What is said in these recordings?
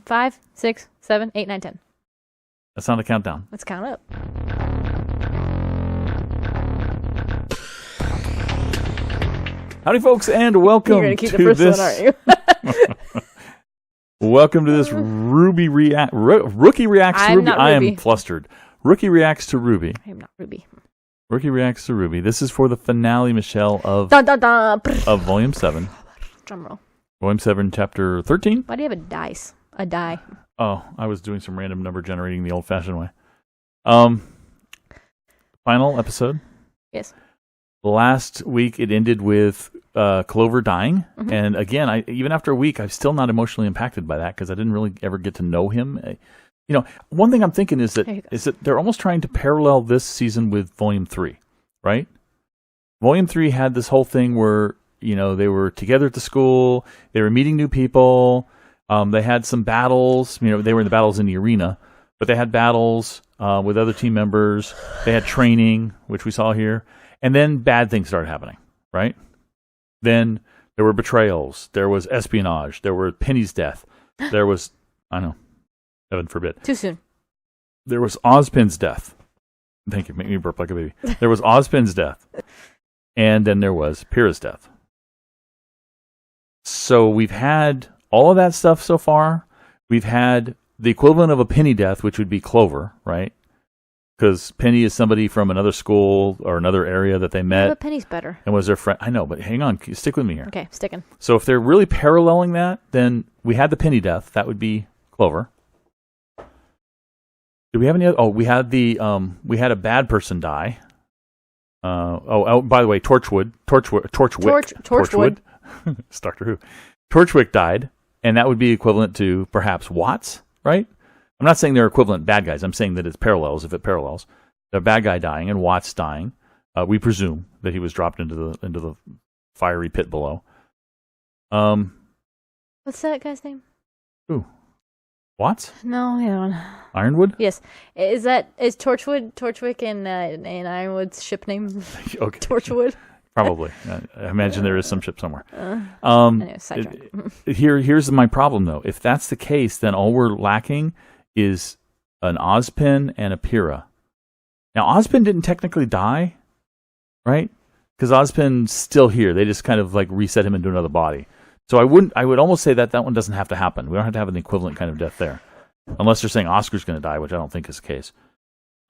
5, 6, 7, 8, 9, 10. That's not a countdown. Let's count up. Howdy, folks, and welcome You're going to keep to the first this. one, aren't you? Welcome to this Rookie Reacts to RWBY. Not I Ruby. am flustered. Rookie Reacts to RWBY. I am not Ruby. Rookie Reacts to RWBY. This is for the finale, Michelle, of Dun, dun, dun. of Volume 7. Drum roll. Volume 7, Chapter 13. Why do you have a dice? A die. Oh, I was doing some random number generating the old-fashioned way. Final episode. Yes. Last week, it ended with Clover dying. Mm-hmm. And again, even after a week, I'm still not emotionally impacted by that because I didn't really ever get to know him. One thing I'm thinking is that they're almost trying to parallel this season with Volume 3, right? Volume 3 had this whole thing where, they were together at the school, they were meeting new people, they had some battles, they were in the battles in the arena, but they had battles with other team members, they had training, which we saw here, and then bad things started happening, right? Then there were betrayals, there was espionage, there were Penny's death, there was, I know, heaven forbid. Too soon. There was Ozpin's death. Thank you, make me burp like a baby. There was Ozpin's death. And then there was Pyrrha's death. So we've had all of that stuff so far. We've had the equivalent of a Penny death, which would be Clover, right? Because Penny is somebody from another school or another area that they met. But Penny's better. And was their friend. I know, but hang on. Stick with me here. Okay, sticking. So if they're really paralleling that, then we had the Penny death. That would be Clover. Did we have any other? Oh, we had we had a bad person die. By the way, Torchwick. It's Doctor Who. Torchwick died, and that would be equivalent to perhaps Watts, right? I'm not saying they're equivalent bad guys. I'm saying that it parallels. If it parallels, the bad guy dying and Watts dying, we presume that he was dropped into the fiery pit below. What's that guy's name? Who? Watts? No, the other one. Ironwood? Yes. Is Torchwick and Ironwood's ship name? Okay. Torchwood? Probably. I imagine there is some ship somewhere. Anyway, sidetrack. Here's my problem, though. If that's the case, then all we're lacking is an Ozpin and a Pyrrha. Now, Ozpin didn't technically die, right? Because Ozpin's still here. They just kind of like reset him into another body. So I would almost say that one doesn't have to happen. We don't have to have an equivalent kind of death there. Unless they're saying Oscar's going to die, which I don't think is the case.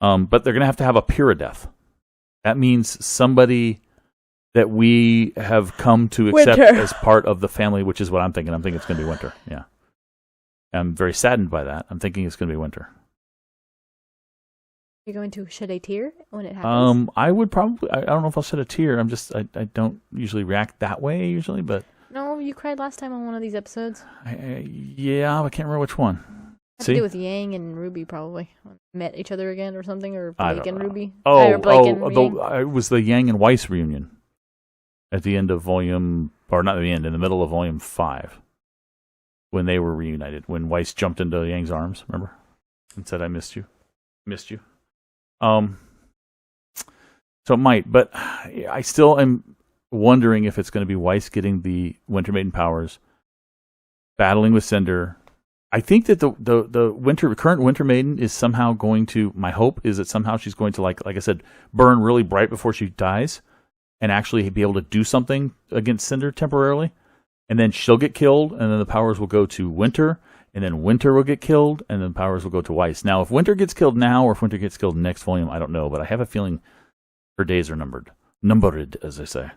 But they're going to have a Pyrrha death. That means somebody that we have come to accept as part of the family, which is what I'm thinking. I'm thinking it's going to be Winter. Yeah. I'm very saddened by that. I'm thinking it's going to be Winter. You're going to shed a tear when it happens? I would probably, I don't know if I'll shed a tear. I don't usually react that way usually, but. No, you cried last time on one of these episodes. Yeah, I can't remember which one. Had to do with Yang and Ruby, probably. Met each other again or something, or Blake and Ruby. It was the Yang and Weiss reunion at the end of volume, or not at the end, in the middle of volume 5, when they were reunited, when Weiss jumped into Yang's arms, remember? And said, I missed you. So it might, but I still am wondering if it's going to be Weiss getting the Winter Maiden powers, battling with Cinder. I think that the current Winter Maiden is somehow going to, my hope is that somehow she's going to, like I said, burn really bright before she dies and actually be able to do something against Cinder temporarily. And then she'll get killed, and then the powers will go to Winter, and then Winter will get killed, and then the powers will go to Weiss. Now, if Winter gets killed now or if Winter gets killed next volume, I don't know, but I have a feeling her days are numbered. Numbered, as they say.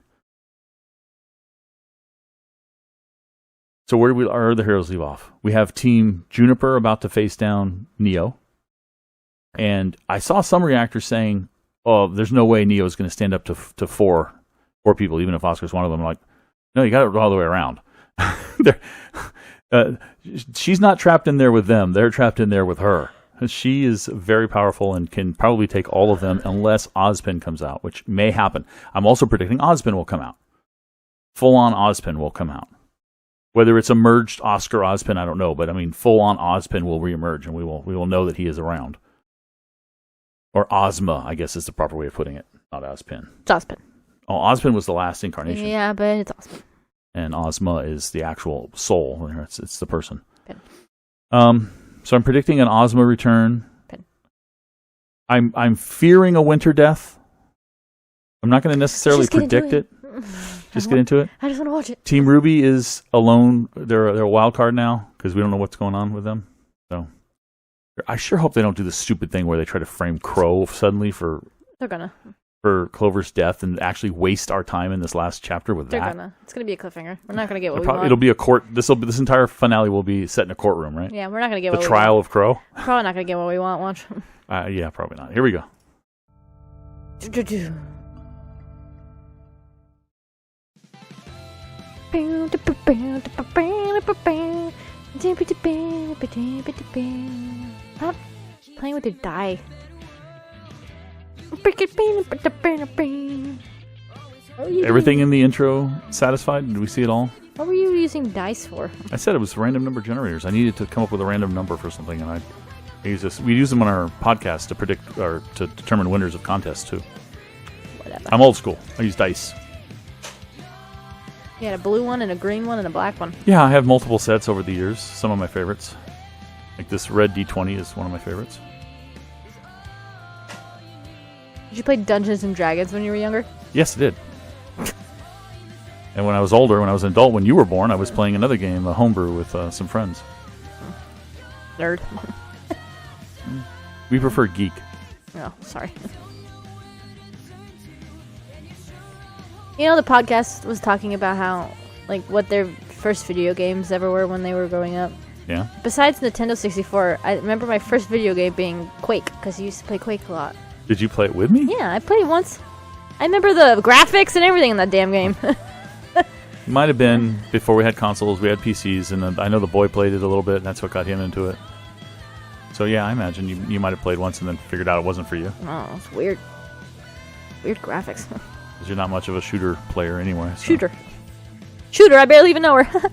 So where are the heroes leave off? We have Team Juniper about to face down Neo. And I saw some reactors saying, oh, there's no way Neo is going to stand up to four people, even if Oscar's one of them. I'm like, no, you got it all the way around. She's not trapped in there with them. They're trapped in there with her. She is very powerful and can probably take all of them unless Ozpin comes out, which may happen. I'm also predicting Ozpin will come out. Full-on Ozpin will come out. Whether it's a merged Oscar Ozpin, I don't know, but I mean, full-on Ozpin will reemerge, and we will know that he is around. Or Ozma, I guess is the proper way of putting it, not Ozpin. It's Ozpin. Oh, Ozpin was the last incarnation. Yeah, but it's Ozpin. And Ozma is the actual soul. It's the person. Good. So I'm predicting an Ozma return. Pen. I'm fearing a winter death. I'm not going to necessarily predict it. Just get into it. I just want to watch it. Team RWBY is alone. They're a wild card now because we don't know what's going on with them. So I sure hope they don't do the stupid thing where they try to frame Crow suddenly for Clover's death and actually waste our time in this last chapter with that. It's gonna be a cliffhanger. We're not gonna get what we want. It'll be a court. This entire finale will be set in a courtroom, right? Yeah, we're not gonna get the trial of Crow. Probably not gonna get what we want. Watch. Yeah, probably not. Here we go. Stop playing with your die. Everything in the intro satisfied? Did we see it all? What were you using dice for? I said it was random number generators. I needed to come up with a random number for something, and I use this. We use them on our podcast to predict or to determine winners of contests too. Whatever. I'm old school. I use dice. You had a blue one and a green one and a black one. Yeah, I have multiple sets over the years. Some of my favorites, like this red D20, is one of my favorites. Did you play Dungeons and Dragons when you were younger? Yes, I did. And when I was older, when I was an adult, when you were born, I was playing another game, a homebrew, with some friends. Nerd. We prefer geek. Oh, sorry. You know, the podcast was talking about how, like, what their first video games ever were when they were growing up. Yeah. Besides Nintendo 64, I remember my first video game being Quake, because I used to play Quake a lot. Did you play it with me? Yeah, I played it once. I remember the graphics and everything in that damn game. Might have been before we had consoles. We had PCs, and I know the boy played it a little bit, and that's what got him into it. So yeah, I imagine you might have played once and then figured out it wasn't for you. Oh, it's weird. Weird graphics. Because you're not much of a shooter player anyway. So. Shooter, I barely even know her.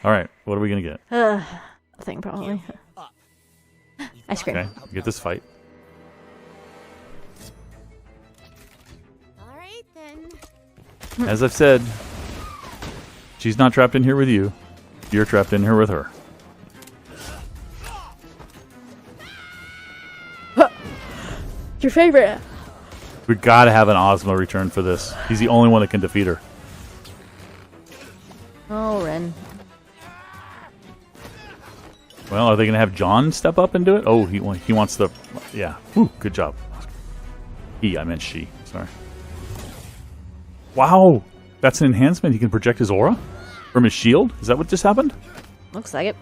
All right, what are we going to get? Nothing, probably. Ice cream. Okay, get this fight. All right, then. As I've said, she's not trapped in here with you. You're trapped in here with her. Your favorite. We gotta have an Ozma return for this. He's the only one that can defeat her. Oh, Ren. Well, are they gonna have John step up and do it? Oh, he wants the... Yeah. Whew, good job. I meant she. Sorry. Wow! That's an enhancement. He can project his aura from his shield? Is that what just happened? Looks like it.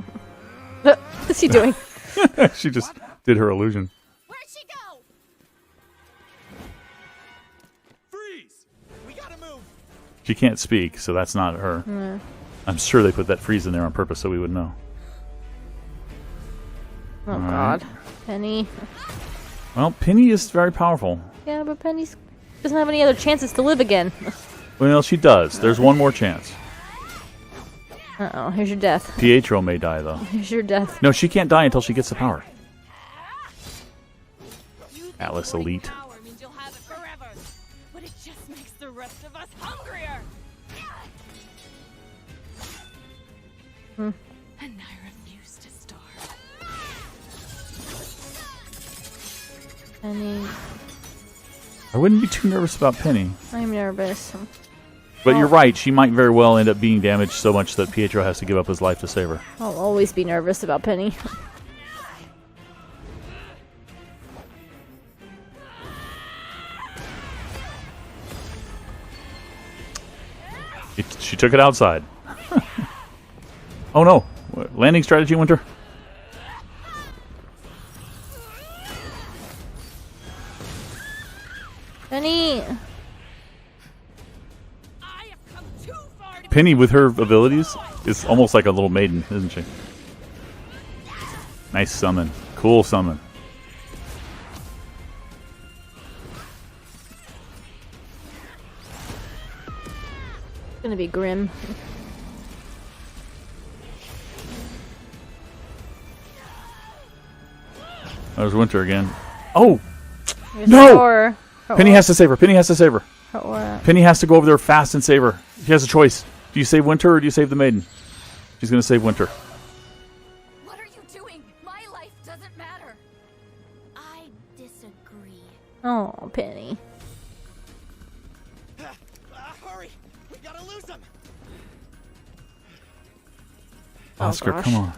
What's he doing? She just did her illusion. Where'd she go? Freeze! We gotta move. She can't speak, so that's not her. Mm. I'm sure they put that freeze in there on purpose so we would know. Oh, all God. right. Penny. Well, Penny is very powerful. Yeah, but Penny doesn't have any other chances to live again. Well, she does. There's one more chance. Uh-oh, here's your death. Pietro may die, though. Here's your death. No, she can't die until she gets the power. Atlas Elite. Power means you'll have it forever, but it just makes the rest of us hungrier. Hmm. And I refuse to starve. Penny. I wouldn't be too nervous about Penny. I'm nervous. But you're right, she might very well end up being damaged so much that Pietro has to give up his life to save her. I'll always be nervous about Penny. She took it outside. Oh no! Landing strategy, Winter? Penny! Penny, with her abilities, is almost like a little maiden, isn't she? Nice summon. Cool summon. It's gonna be grim. There's Winter again. Oh! Here's No! her aura. Penny has to save her. Penny has to save her. Her aura. Penny has to go over there fast and save her. She has a choice. Do you save Winter or do you save the maiden? She's gonna save Winter. What are you doing? My life doesn't matter. I disagree. Oh, Penny. Hurry! We gotta lose him. Oscar, gosh. come on.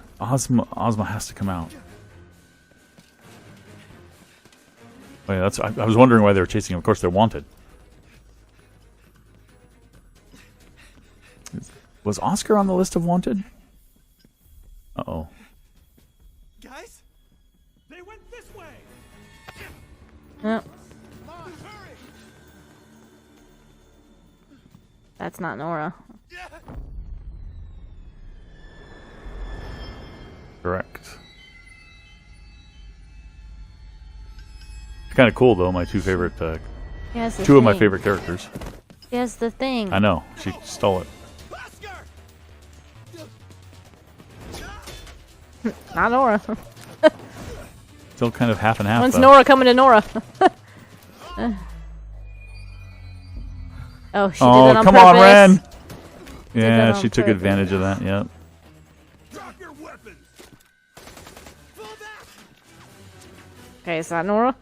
Ozma has to come out. Oh, yeah, I was wondering why they were chasing him. Of course, they're wanted. Was Oscar on the list of wanted? Uh-oh. Guys, they went this way. Yep. Come on, hurry! That's not Nora. Correct. It's kind of cool, though. My two favorite, two of my favorite characters. She has the thing. I know. She stole it. Oscar! Not Nora. Still kind of half and half. When's though. Nora coming to Nora? Oh, she did it on come purpose. on, Ren! that Yeah, on she took purpose. advantage of that. Yep. Drop your weapons. Fall back. Okay, is that Nora?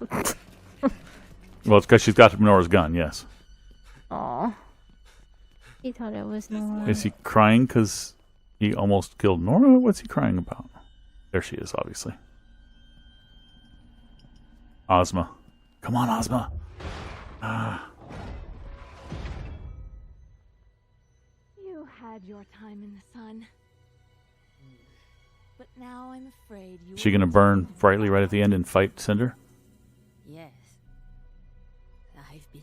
Well, it's because she's got Nora's gun. Yes. Aw. He thought it was Nora. Is he crying because he almost killed Nora? What's he crying about? There she is, obviously. Ozma. Come on, Ozma. You had your time in the sun. But now I'm afraid you Is she going to burn brightly right at the end and fight Cinder? Yes. I've been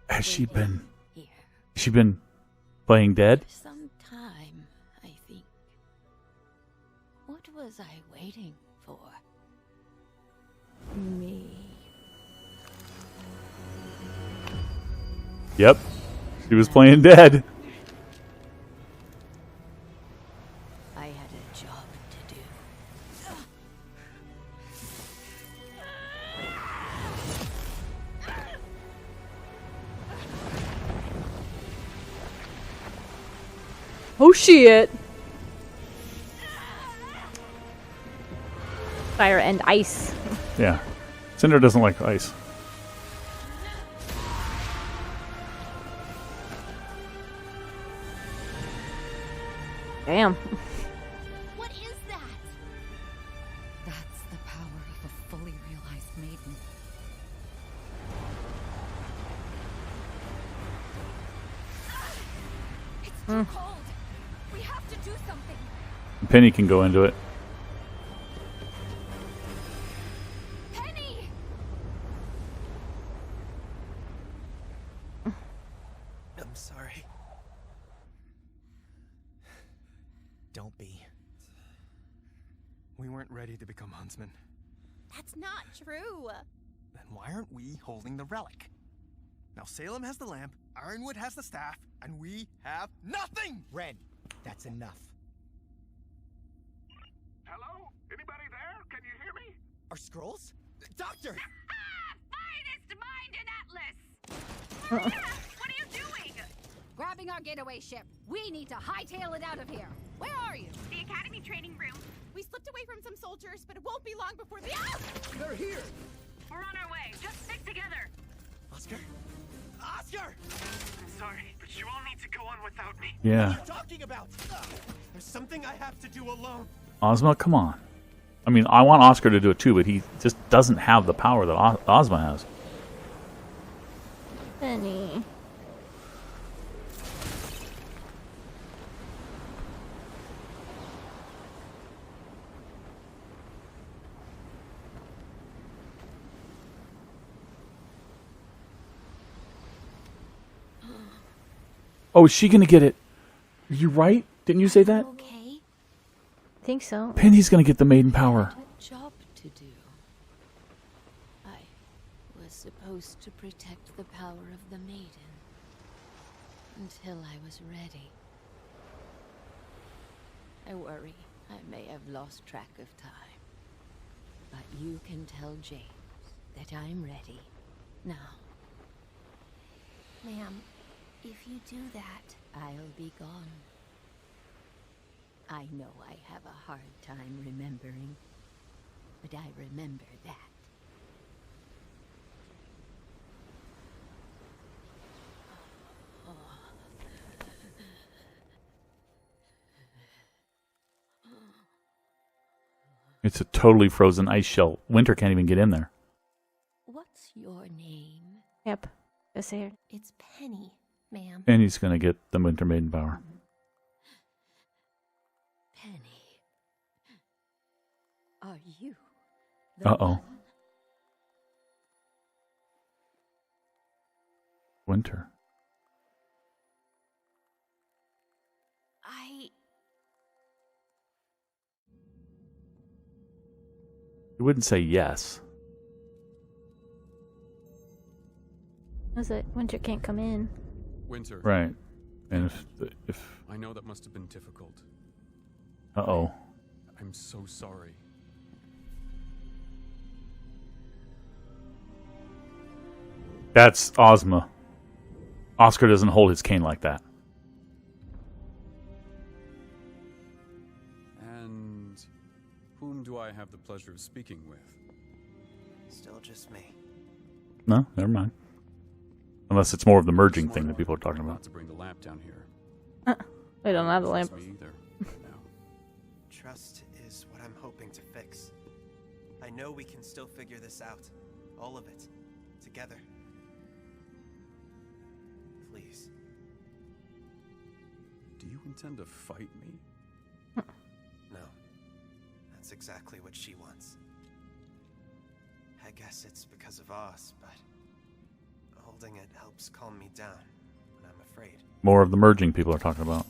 Has she been? here Has she been playing dead? for some time, I think. What was I waiting for? Me. Yep. She was playing dead. I had a job to do. Oh shit! Fire and ice. Yeah. Cinder doesn't like ice. Damn. What is that? That's the power of a fully realized maiden. It's too cold. We have to do something. Penny can go into it. Penny! I'm sorry. Don't be. We weren't ready to become huntsmen. That's not true. Then why aren't we holding the relic? Now Salem has the lamp, Ironwood has the staff, and we have nothing! Ren, that's enough. Hello? Anybody there? Can you hear me? Our scrolls? Doctor! Finest mind in Atlas! What are you doing? Grabbing our getaway ship. We need to hightail it out of here. Where are you? The Academy training room. We slipped away from some soldiers, but it won't be long before they... They're here! We're on our way. Just stick together. Oscar? Oscar! Sorry, but you all need to go on without me. Yeah. What are you talking about? There's something I have to do alone. Ozma, come on. I mean, I want Oscar to do it too, but he just doesn't have the power that Ozma has. Penny. Oh, is she going to get it? Are you right? Didn't you say that? Okay. I think so. Penny's going to get the maiden power. A job to do. I was supposed to protect the power of the maiden until I was ready. I worry I may have lost track of time. But you can tell James that I'm ready now. Ma'am, If you do that, I'll be gone. I know I have a hard time remembering, but I remember that. It's a totally frozen ice shell. Winter can't even get in there. What's your name? Yep. I say it. It's Penny, ma'am. And he's going to get the Winter Maiden power. Penny. Are you the Uh-oh. one? Winter. He wouldn't say yes. Was it Winter can't come in? Winter. Right. And if I know that must have been difficult. uh-oh. I'm so sorry. That's Ozma. Oscar doesn't hold his cane like that. And whom do I have the pleasure of speaking with? Still just me. No, never mind. Unless it's more of the merging thing that people are talking Not about. to bring the lamp down here. We don't have the lamp. Me either. No. Trust is what I'm hoping to fix. I know we can still figure this out. All of it. Together. Please. Do you intend to fight me? No. That's exactly what she wants. I guess it's because of Oz, but holding it helps calm me down when I'm afraid. More of the merging people are talking about.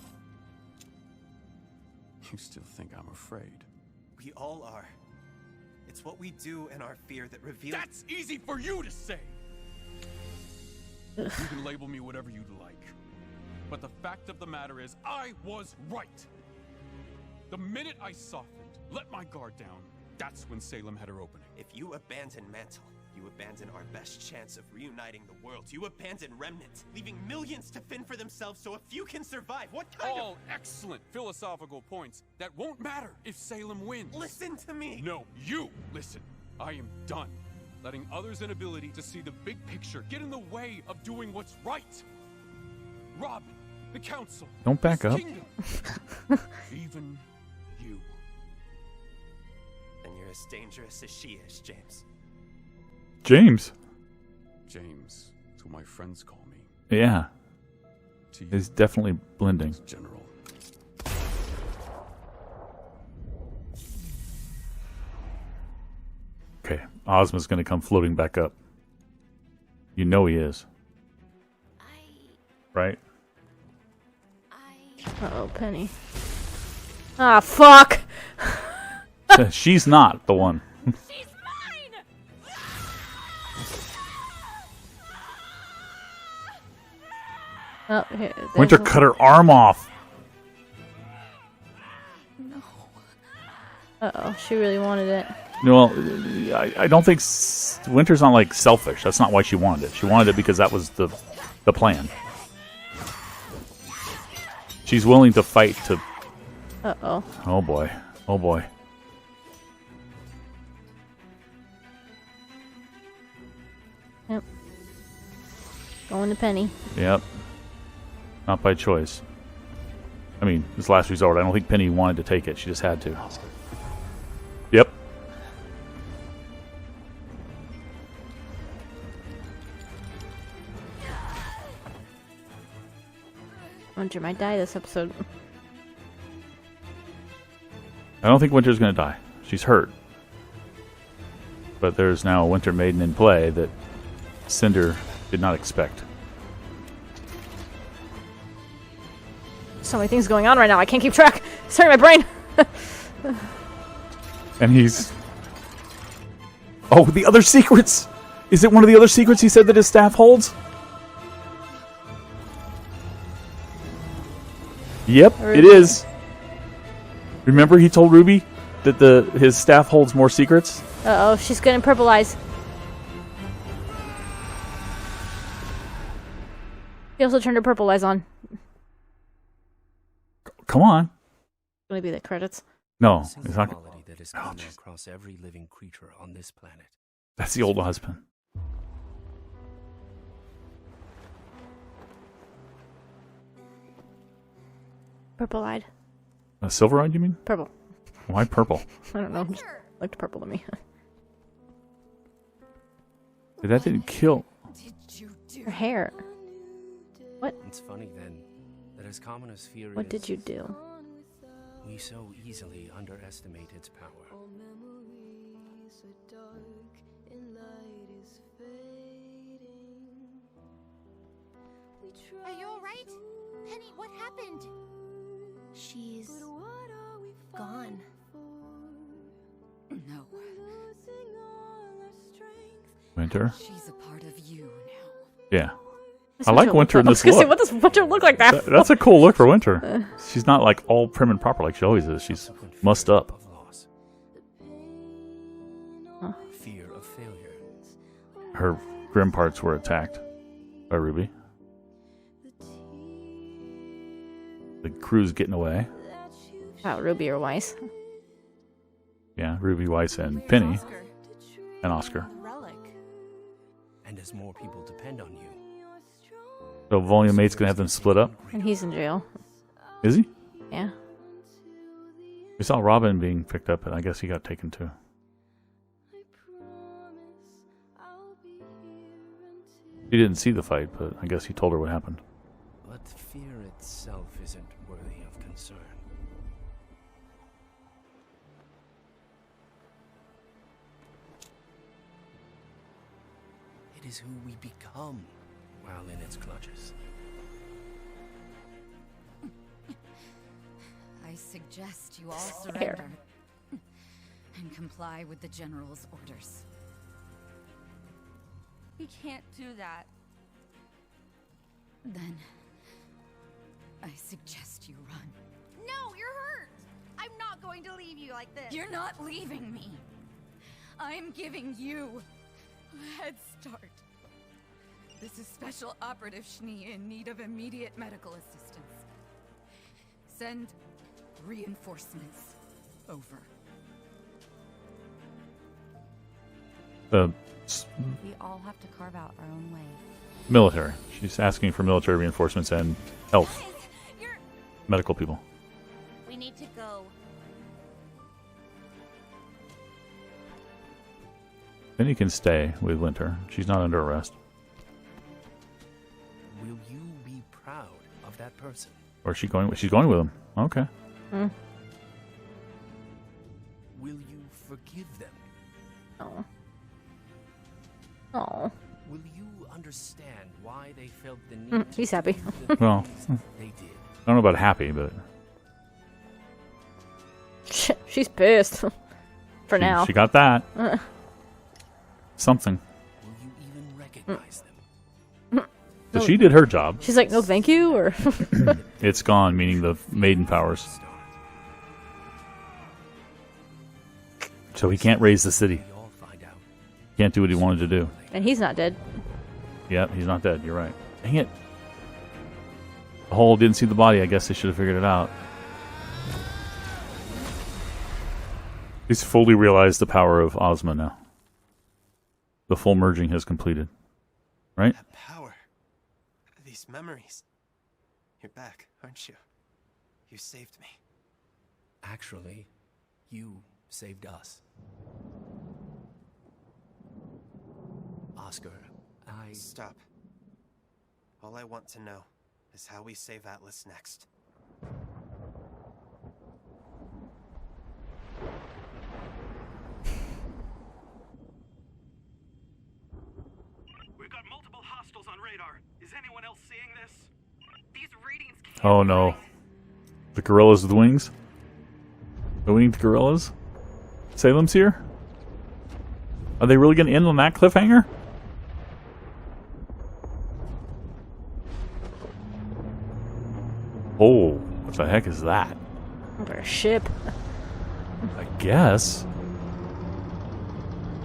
You still think I'm afraid? We all are. It's what we do and our fear that reveals— That's easy for you to say! You can label me whatever you'd like. But the fact of the matter is, I was right! The minute I softened, let my guard down, that's when Salem had her opening. If you abandon Mantle, you abandon our best chance of reuniting the world. You abandon Remnant, leaving millions to fend for themselves so a few can survive. What kind of— All excellent philosophical points that won't matter if Salem wins. Listen to me! No, you listen. I am done letting others' inability to see the big picture get in the way of doing what's right. Robin, the council, Don't back this up. kingdom, even you. And you're as dangerous as she is, James. James. James, that's what my friends call me. Yeah. To you, He's definitely blending. General. Okay. Ozma's going to come floating back up. You know he is. Right? Uh-oh, Penny. Ah, fuck! She's not the one. She's mine! Oh, here, Winter cut her arm off. Uh-oh, she really wanted it. No, I don't think Winter's not like selfish. That's not why she wanted it. She wanted it because that was the plan. She's willing to fight to. Uh-oh. Oh boy. Oh boy. Yep. Going to Penny. Yep. Not by choice. I mean, this last resort. I don't think Penny wanted to take it. She just had to. Yep. Winter might die this episode. I don't think Winter's going to die. She's hurt. But there's now a Winter Maiden in play that Cinder did not expect. So many things going on right now. I can't keep track. It's hurting my brain. And he's... Oh, the other secrets! Is it one of the other secrets he said that his staff holds? Yep, it is. Remember he told Ruby that his staff holds more secrets? Uh-oh, she's getting purple eyes. He also turned her purple eyes on. Come on. Gonna be the credits. No, Single it's not. quality that is common across every living creature on this planet. That's the old husband. Purple-eyed. Silver-eyed, you mean? Purple. Why purple? I don't know. Just looked purple to me. That didn't kill. Did you do? Her hair. It's funny then that as common as fear What is, did you do? we so easily underestimate its power. Are you alright? Penny, what happened? She's gone. No. Winter? She's a part of you now. Yeah. That's I like Winter in I was this gonna say, look. what does Winter look like that? That's a cool look for Winter. She's not like all prim and proper like she always is. She's mussed up. Of loss. Huh. Fear of failure. Her grim parts were attacked by Ruby. The crew's getting away. Oh, Ruby or Weiss. Yeah, Ruby, Weiss, and Penny. And Oscar. Relic. And as more people depend on you, So Volume 8's going to have them split up. And he's in jail. Is he? Yeah. We saw Robin being picked up, and I guess he got taken too. He didn't see the fight, but I guess he told her what happened. but fear itself isn't worthy of concern. It is who we become while in its clutches. I suggest you all surrender and comply with the General's orders. We can't do that. Then I suggest you run. No, you're hurt. I'm not going to leave you like this. You're not leaving me. I'm giving you a head start. This is Special Operative Schnee in need of immediate medical assistance. Send reinforcements over. The We all have to carve out our own way. military. She's asking for military reinforcements and health. Medical people. We need to go. Then you can stay with Winter. She's not under arrest. Will you be proud of that person? Or is she going? She's going with him. Okay. Hmm. Will you forgive them? Oh. Oh. Will you understand why they felt the need to He's happy. do the Well, things they did? I don't know about happy, but She's pissed. For now. she got that. Something. Will you even recognize them? So she did her job. She's like, no, thank you, or It's gone, meaning the maiden powers. So he can't raise the city. We all find out. Can't do what he wanted to do. and he's not dead. Yep, he's not dead. You're right. Dang it. The whole didn't see the body. I guess they should have figured it out. He's fully realized the power of Ozma now. The full merging has completed. Right? That power. These memories. You're back, aren't you? You saved me. Actually, you saved us. Oscar, I... Stop. All I want to know is how we save Atlas next. We've got multiple hostiles on radar. Is anyone else seeing this? These readings can't Oh no. The gorillas with wings? The winged gorillas? Salem's here? Are they really going to end on that cliffhanger? Oh, what the heck is that? Over a ship. I guess.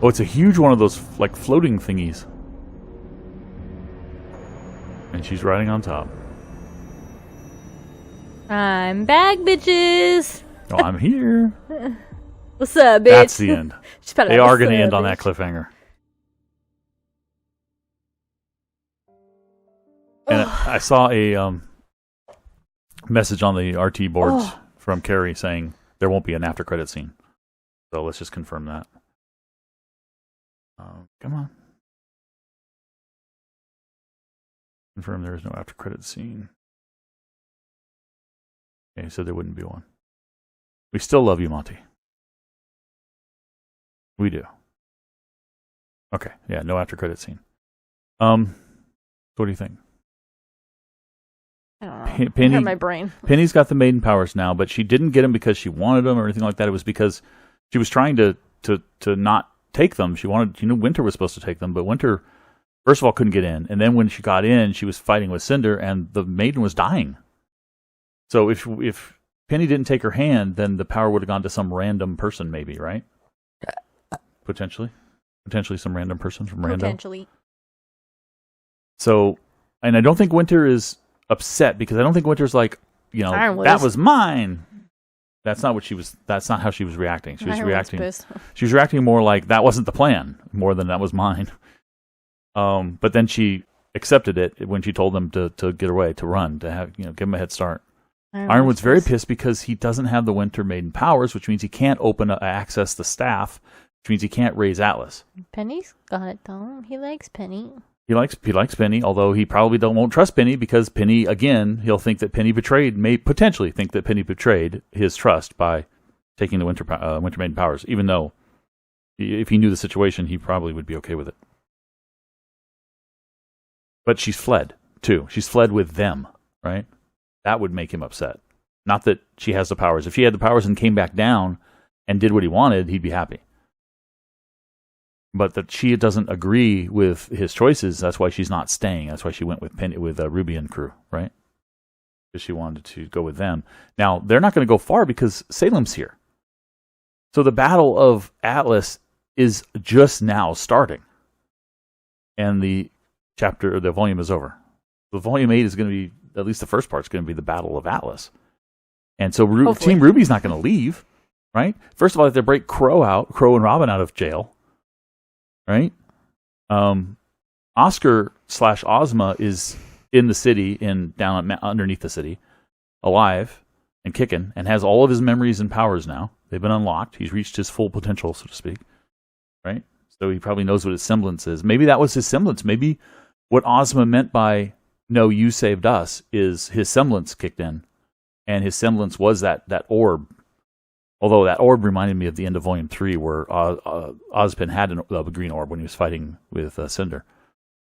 Oh, it's a huge one of those, like, floating thingies. And And she's riding on top. I'm back, bitches. Oh, I'm here. What's up, bitch? That's the end. They are going to end on bitch?" that cliffhanger. And I saw a message on the RT boards from Carrie saying there won't be an after credit scene. So let's just confirm that. Come on. Confirm there is no after credit scene. Okay, so there wouldn't be one. We still love you, Monty. We do. Okay, yeah, no after credit scene. What do you think? I don't know. Penny, hurt my brain. Penny's got the maiden powers now, but she didn't get them because she wanted them or anything like that. It was because she was trying to not take them. She knew Winter was supposed to take them, but Winter, first of all, couldn't get in. And then when she got in, she was fighting with Cinder, and the maiden was dying. So if Penny didn't take her hand, then the power would have gone to some random person, maybe, right? Potentially some random person from Rando. Potentially. So, and I don't think Winter is upset, because I don't think Winter's like, that was mine. That's not how she was reacting. She was reacting more like that wasn't the plan, more than that was mine. But then she accepted it when she told them to get away, to run, to have, give them a head start. Ironwood's very pissed because he doesn't have the Winter Maiden powers, which means he can't access the staff, which means he can't raise Atlas. Penny's got it though. He likes Penny. He likes Penny, although he probably won't trust Penny, because Penny, again, he'll think that Penny may potentially think that Penny betrayed his trust by taking the Winter Maiden powers, even though if he knew the situation, he probably would be okay with it. But she's fled, too. She's fled with them, right? That would make him upset. Not that she has the powers. If she had the powers and came back down and did what he wanted, he'd be happy. But that she doesn't agree with his choices, that's why she's not staying. That's why she went with Ruby and crew, right? Because she wanted to go with them. Now, they're not going to go far because Salem's here. So the Battle of Atlas is just now starting. And the volume is over. The volume 8 is going to be, at least the first part is going to be the Battle of Atlas. And so Team Ruby's not going to leave, right? First of all, they have to break Crow and Robin out of jail. Right? Oscar/Ozma is in the city, down underneath the city, alive and kicking, and has all of his memories and powers now. They've been unlocked. He's reached his full potential, so to speak. Right? So he probably knows what his semblance is. Maybe that was his semblance. Maybe what Ozma meant by "No, you saved us" is his semblance kicked in, and his semblance was that orb. Although that orb reminded me of the end of Volume 3, where Ozpin had a green orb when he was fighting with Cinder.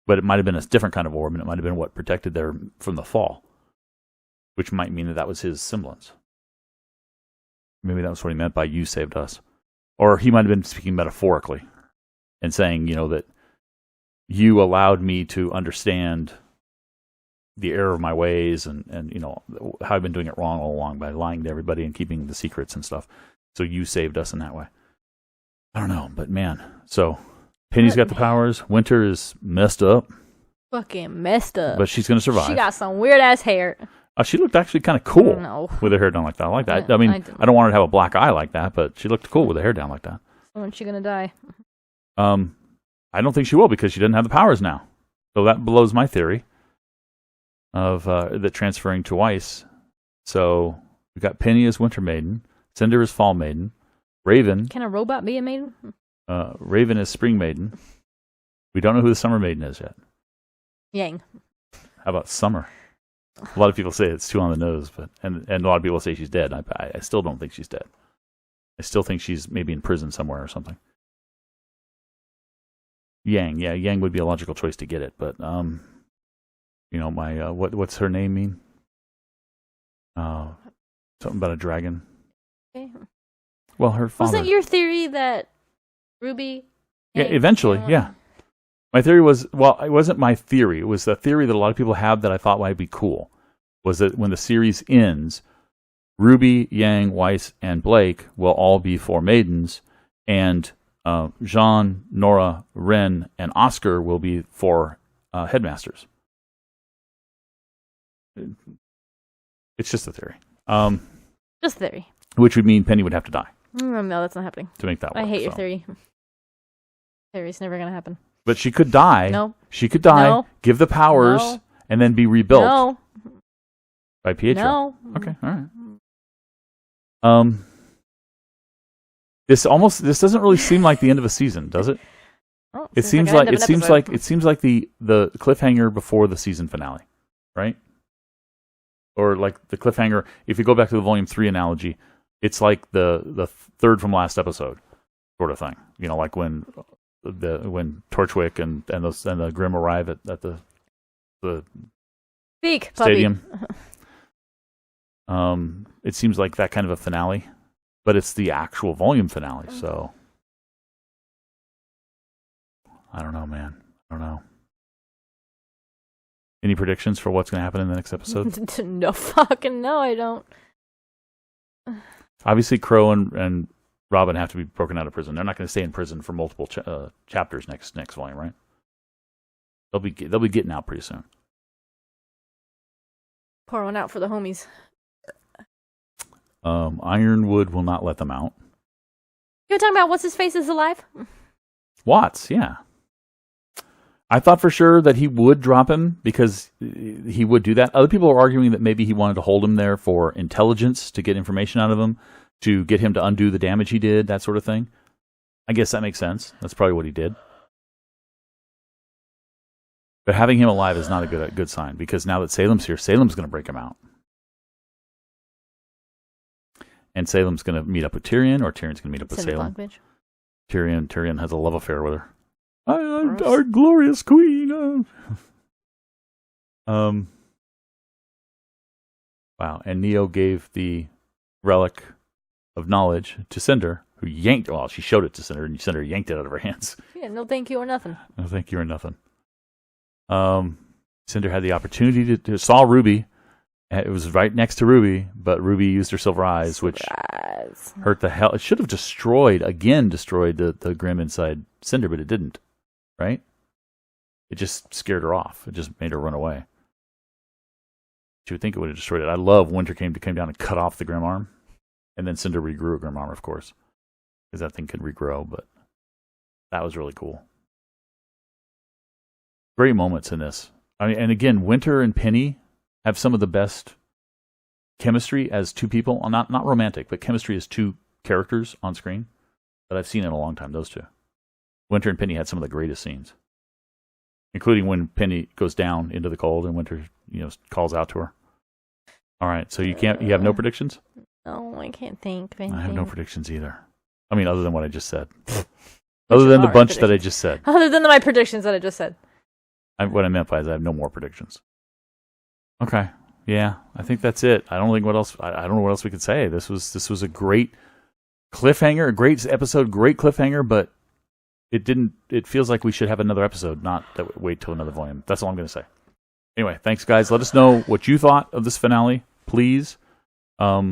But it might have been a different kind of orb, and it might have been what protected them from the fall, which might mean that was his semblance. Maybe that was what he meant by "you saved us." Or he might have been speaking metaphorically and saying, that you allowed me to understand the error of my ways and how I've been doing it wrong all along by lying to everybody and keeping the secrets and stuff. So you saved us in that way. I don't know, but man. So Penny's got the powers. Winter is messed up. Fucking messed up. But she's going to survive. She got some weird ass hair. She looked actually kind of cool with her hair down like that. I like that. I mean, I don't want her to have a black eye like that, but she looked cool with her hair down like that. When's she going to die? I don't think she will, because she doesn't have the powers now. So that blows my theory of the transferring to Weiss. So we've got Penny as Winter Maiden, Cinder as Fall Maiden, Raven. Can a robot be a maiden? Raven is Spring Maiden. We don't know who the Summer Maiden is yet. Yang. How about Summer? A lot of people say it's too on the nose, but and a lot of people say she's dead. I still don't think she's dead. I still think she's maybe in prison somewhere or something. Yang, yeah, Yang would be a logical choice to get it, but what's her name mean? Something about a dragon. Okay. Well, her father. Wasn't your theory that Ruby? Yeah, eventually, yeah. My theory was, well, it wasn't my theory. It was the theory that a lot of people have that I thought might be cool. Was that when the series ends, Ruby, Yang, Weiss, and Blake will all be 4 maidens, and Jean, Nora, Ren, and Oscar will be 4 headmasters. it's just a theory. Just theory. Which would mean Penny would have to die. No, that's not happening. To make that work. I hate your theory. Theory's never gonna happen. But she could die. No. She could die, No. give the powers, No. and then be rebuilt. No. By Pietro. No. Okay, all right. This doesn't really seem like the end of a season, does it? Oh, It seems like the cliffhanger before the season finale, right? Or like the cliffhanger. If you go back to the Volume 3 analogy, it's like the third from last episode, sort of thing. You know, like when Torchwick and the Grimm arrive at the Speak, stadium. It seems like that kind of a finale, but it's the actual volume finale. So I don't know, man. I don't know. Any predictions for what's going to happen in the next episode? No fucking no, I don't. Obviously, Crow and Robin have to be broken out of prison. They're not going to stay in prison for multiple chapters next volume, right? They'll be getting out pretty soon. Pour one out for the homies. Ironwood will not let them out. You were talking about what's his face is alive? Watts, yeah. I thought for sure that he would drop him because he would do that. Other people are arguing that maybe he wanted to hold him there for intelligence, to get information out of him, to get him to undo the damage he did, that sort of thing. I guess that makes sense. That's probably what he did. But having him alive is not a good sign, because now that Salem's here, Salem's going to break him out. And Salem's going to meet up with Tyrion, or Tyrion's going to meet up with Salem. Tyrion has a love affair with her. Our glorious queen. Wow. And Neo gave the relic of knowledge to Cinder, who yanked. Well, she showed it to Cinder, and Cinder yanked it out of her hands. Yeah, no thank you or nothing. No thank you or nothing. Cinder had the opportunity to saw Ruby. It was right next to Ruby, but Ruby used her silver eyes, which hurt the hell. It should have destroyed the Grimm inside Cinder, but it didn't. Right? It just scared her off. It just made her run away. You would think it would have destroyed it. I love Winter came down and cut off the Grimm arm, and then Cinder regrew a Grimm arm, of course, because that thing could regrow. But that was really cool. Great moments in this. I mean, and again, Winter and Penny have some of the best chemistry as two people. Not romantic, but chemistry as two characters on screen that I've seen in a long time. Those two. Winter and Penny had some of the greatest scenes, including when Penny goes down into the cold and Winter, calls out to her. All right, so you have no predictions? No, I can't think of anything. I have no predictions either. I mean, other than what I just said. Other than the bunch that I just said. Other than my predictions that I just said. What I meant by is I have no more predictions. Okay, yeah, I think that's it. I don't think what else. I don't know what else we could say. This was a great cliffhanger, a great episode, great cliffhanger, but it feels like we should have another episode, not that we wait till another volume. That's all I'm going to say. Anyway, thanks, guys. Let us know what you thought of this finale, please. Let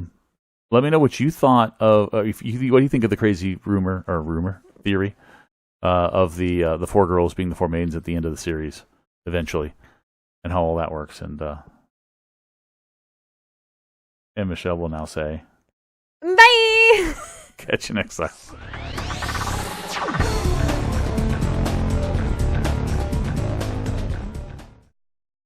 me know what you thought of. What do you think of the crazy theory of the four girls being the four maidens at the end of the series, eventually, and how all that works. And Michelle will now say, bye. Catch you next time.